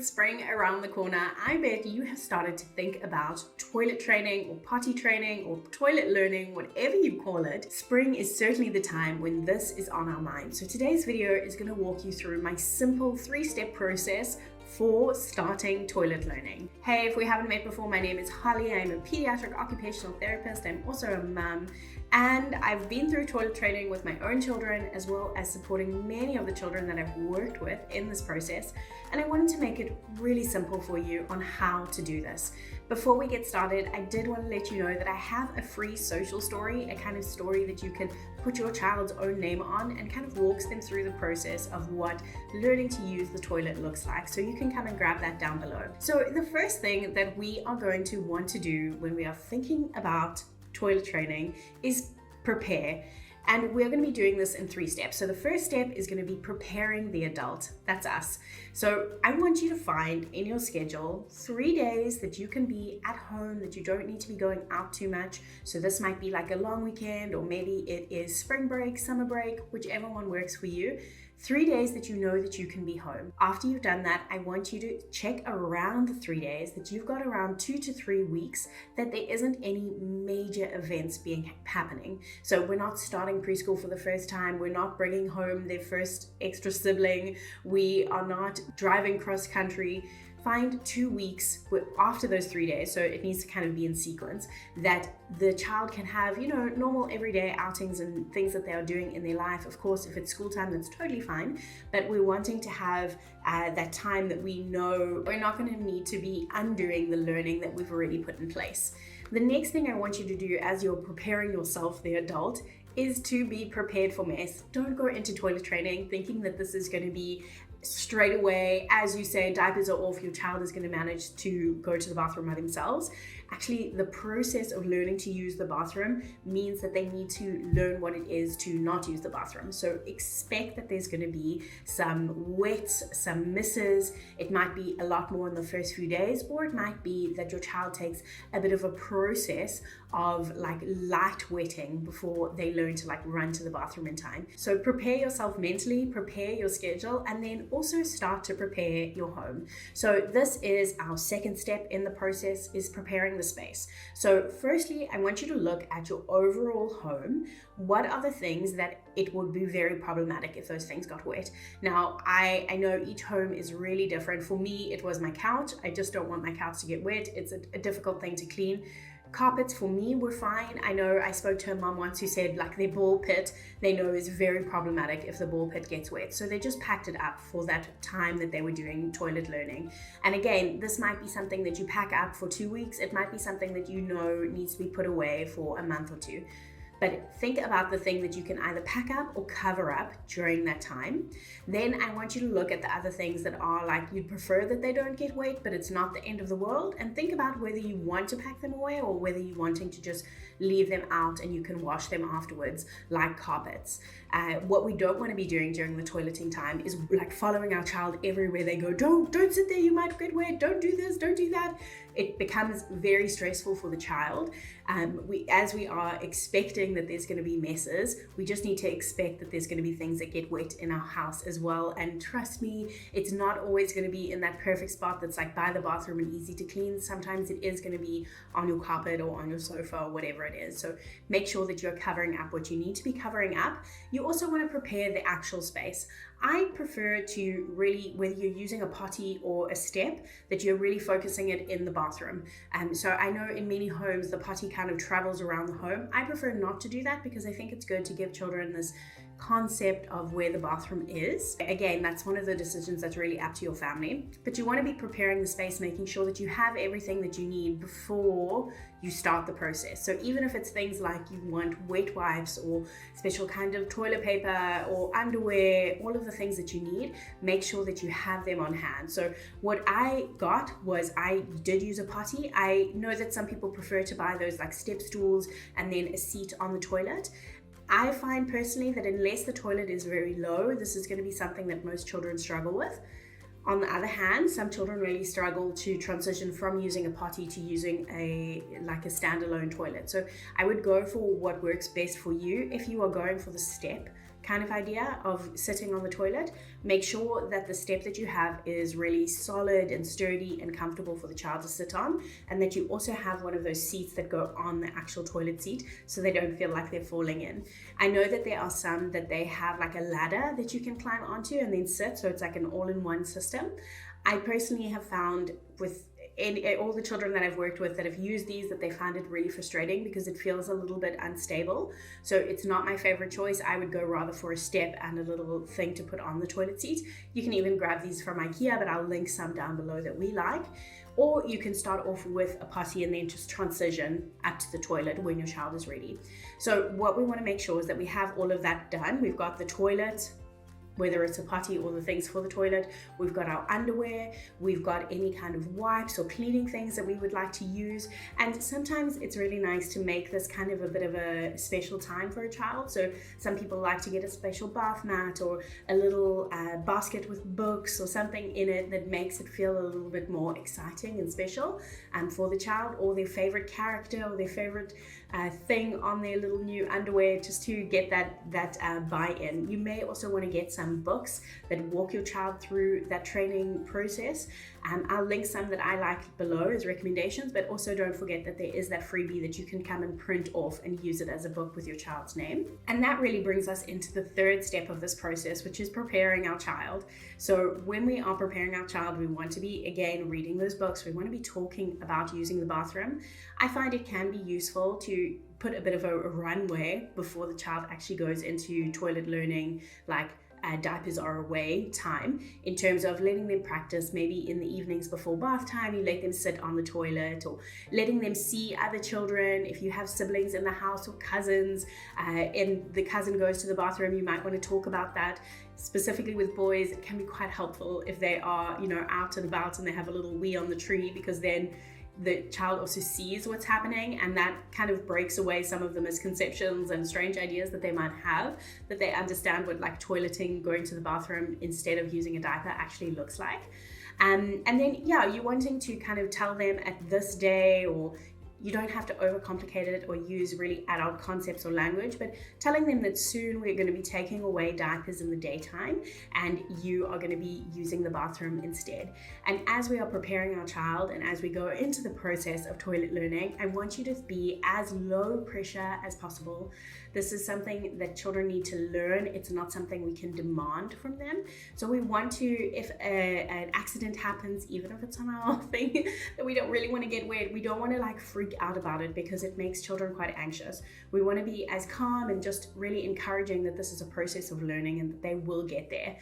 with spring around the corner, I bet you have started to think about toilet training or potty training or toilet learning, whatever you call it. Spring is certainly the time when this is on our mind. So today's video is going to walk you through my simple 3-step process for starting toilet learning. Hey, if we haven't met before, my name is Holly. I'm a pediatric occupational therapist. I'm also a mum, and I've been through toilet training with my own children as well as supporting many of the children that I've worked with in this process. And I wanted to make it really simple for you on how to do this. Before we get started, I did want to let you know that I have a free social story, a kind of story that you can put your child's own name on and kind of walks them through the process of what learning to use the toilet looks like. So you can come and grab that down below. So the first thing that we are going to want to do when we are thinking about toilet training is prepare. And we're going to be doing this in 3 steps. So the first step is going to be preparing the adult. That's us. So I want you to find in your schedule 3 days that you can be at home, that you don't need to be going out too much. So this might be like a long weekend, or maybe it is spring break, summer break, whichever one works for you. 3 days that you know that you can be home. After you've done that, I want you to check around the 3 days that you've got around 2 to 3 weeks that there isn't any major events happening. So we're not starting preschool for the first time. We're not bringing home their first extra sibling. We are not driving cross country. Find 2 weeks after those 3 days, so it needs to kind of be in sequence, that the child can have, normal everyday outings and things that they are doing in their life. Of course, if it's school time, that's totally fine, but we're wanting to have that time that we know we're not going to need to be undoing the learning that we've already put in place. The next thing I want you to do as you're preparing yourself, the adult, is to be prepared for mess. Don't go into toilet training thinking that this is going to be straight away, as you say, diapers are off, your child is going to manage to go to the bathroom by themselves. Actually, the process of learning to use the bathroom means that they need to learn what it is to not use the bathroom. So expect that there's going to be some wets, some misses. It might be a lot more in the first few days, or it might be that your child takes a bit of a process of like light wetting before they learn to like run to the bathroom in time. So prepare yourself mentally, prepare your schedule, and then also start to prepare your home. So this is our second step in the process, is preparing the space. So firstly, I want you to look at your overall home. What are the things that it would be very problematic if those things got wet? Now, I know each home is really different. For me, it was my couch. I just don't want my couch to get wet. It's a difficult thing to clean. Carpets for me were fine. I know I spoke to a mom once who said like their ball pit, they know is very problematic if the ball pit gets wet. So they just packed it up for that time that they were doing toilet learning. And again, this might be something that you pack up for 2 weeks. It might be something that you know needs to be put away for a month or two. But think about the thing that you can either pack up or cover up during that time. Then I want you to look at the other things that are like you'd prefer that they don't get wet, but it's not the end of the world. And think about whether you want to pack them away or whether you're wanting to just leave them out and you can wash them afterwards, like carpets. What we don't want to be doing during the toileting time is like following our child everywhere they go. Don't sit there, you might get wet. Don't do this, don't do that. It becomes very stressful for the child. As we are expecting that there's going to be messes, we just need to expect that there's going to be things that get wet in our house as well. And trust me, it's not always going to be in that perfect spot that's like by the bathroom and easy to clean. Sometimes it is going to be on your carpet or on your sofa or whatever it is. So make sure that you're covering up what you need to be covering up. You also want to prepare the actual space. I prefer to really, whether you're using a potty or a step, that you're really focusing it in the bathroom. So I know in many homes, the potty kind of travels around the home. I prefer not to do that because I think it's good to give children this concept of where the bathroom is. Again, that's one of the decisions that's really up to your family, but you want to be preparing the space, making sure that you have everything that you need before you start the process. So even if it's things like you want wet wipes or special kind of toilet paper or underwear, all of the things that you need, make sure that you have them on hand. So what I got was I did use a potty. I know that some people prefer to buy those like step stools and then a seat on the toilet. I find personally that unless the toilet is very low, this is going to be something that most children struggle with. On the other hand, some children really struggle to transition from using a potty to using a standalone toilet. So I would go for what works best for you. If you are going for the step, kind of idea of sitting on the toilet, make sure that the step that you have is really solid and sturdy and comfortable for the child to sit on, and that you also have one of those seats that go on the actual toilet seat so they don't feel like they're falling in. I know that there are some that they have like a ladder that you can climb onto and then sit, so it's like an all-in-one system. I personally have found with all the children that I've worked with that have used these that they find it really frustrating because it feels a little bit unstable. So it's not my favorite choice. I would go rather for a step and a little thing to put on the toilet seat. You can even grab these from IKEA, but I'll link some down below that we like. Or you can start off with a potty and then just transition up to the toilet when your child is ready. So what we want to make sure is that we have all of that done. We've got the toilet, whether it's a potty or the things for the toilet. We've got our underwear, we've got any kind of wipes or cleaning things that we would like to use. And sometimes it's really nice to make this kind of a bit of a special time for a child. So some people like to get a special bath mat or a little basket with books or something in it that makes it feel a little bit more exciting and special for the child, or their favorite character or their favorite thing on their little new underwear, just to get that buy-in. You may also want to get some books that walk your child through that training process. I'll link some that I like below as recommendations, but also don't forget that there is that freebie that you can come and print off and use it as a book with your child's name. And that really brings us into the third step of this process, which is preparing our child. So when we are preparing our child, we want to be, again, reading those books. We want to be talking about using the bathroom. I find it can be useful to put a bit of a runway before the child actually goes into toilet learning, like diapers are away time, in terms of letting them practice. Maybe in the evenings before bath time, you let them sit on the toilet, or letting them see other children. If you have siblings in the house or cousins, and the cousin goes to the bathroom, you might want to talk about that. Specifically with boys, it can be quite helpful if they are, out and about and they have a little wee on the tree, because then the child also sees what's happening, and that kind of breaks away some of the misconceptions and strange ideas that they might have, that they understand what like toileting, going to the bathroom instead of using a diaper actually looks like. And then you're wanting to kind of tell them at this day, or you don't have to overcomplicate it or use really adult concepts or language, but telling them that soon we're going to be taking away diapers in the daytime and you are going to be using the bathroom instead. And as we are preparing our child and as we go into the process of toilet learning, I want you to be as low pressure as possible. This is something that children need to learn. It's not something we can demand from them. So we want to, if an accident happens, even if it's on our thing that we don't really want to get wet, we don't want to like freak out about it because it makes children quite anxious. We want to be as calm and just really encouraging that this is a process of learning and that they will get there.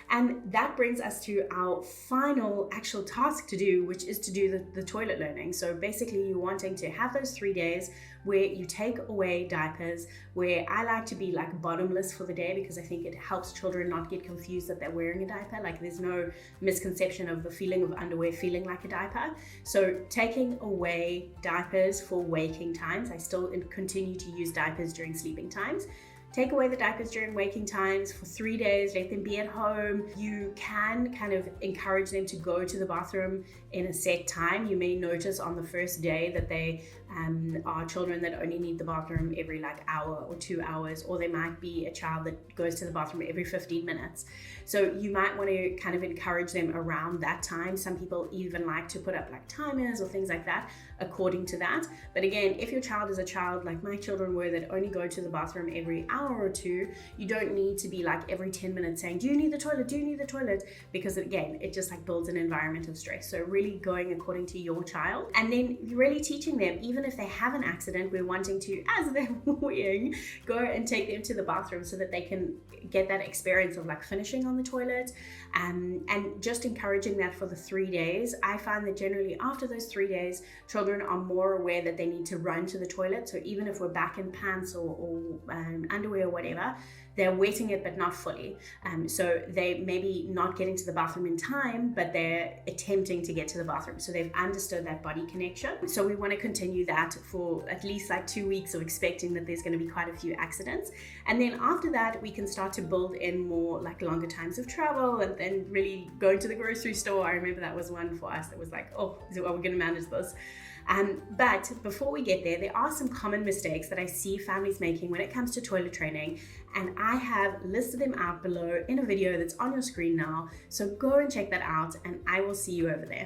And that brings us to our final actual task to do, which is to do the toilet learning. So basically you're wanting to have those 3 days where you take away diapers, where I like to be like bottomless for the day, because I think it helps children not get confused that they're wearing a diaper. Like there's no misconception of the feeling of underwear feeling like a diaper. So taking away diapers for waking times. I still continue to use diapers during sleeping times. Take away the diapers during waking times for 3 days, let them be at home. You can kind of encourage them to go to the bathroom in a set time. You may notice on the first day that they are children that only need the bathroom every like hour or 2 hours, or there might be a child that goes to the bathroom every 15 minutes. So you might want to kind of encourage them around that time. Some people even like to put up like timers or things like that according to that. But again, if your child is a child like my children were that only go to the bathroom every hour or two, you don't need to be like every 10 minutes saying, do you need the toilet? Do you need the toilet? Because again, it just like builds an environment of stress. So really going according to your child, and then really teaching them, even if they have an accident, we're wanting to, as they're weeing, go and take them to the bathroom so that they can get that experience of like finishing on the toilet, and just encouraging that for the 3 days. I find that generally after those 3 days, children are more aware that they need to run to the toilet. So even if we're back in pants or underwear or whatever, they're wetting it but not fully. So they maybe not getting to the bathroom in time, but they're attempting to get to the bathroom. So they've understood that body connection. So we want to continue that for at least like 2 weeks of expecting that there's going to be quite a few accidents. And then after that, we can start to build in more like longer times of travel, and then really going to the grocery store. I remember that was one for us that was like, oh, are we going to manage this? But before we get there are some common mistakes that I see families making when it comes to toilet training. And I have listed them out below in a video that's on your screen now. So go and check that out, and I will see you over there.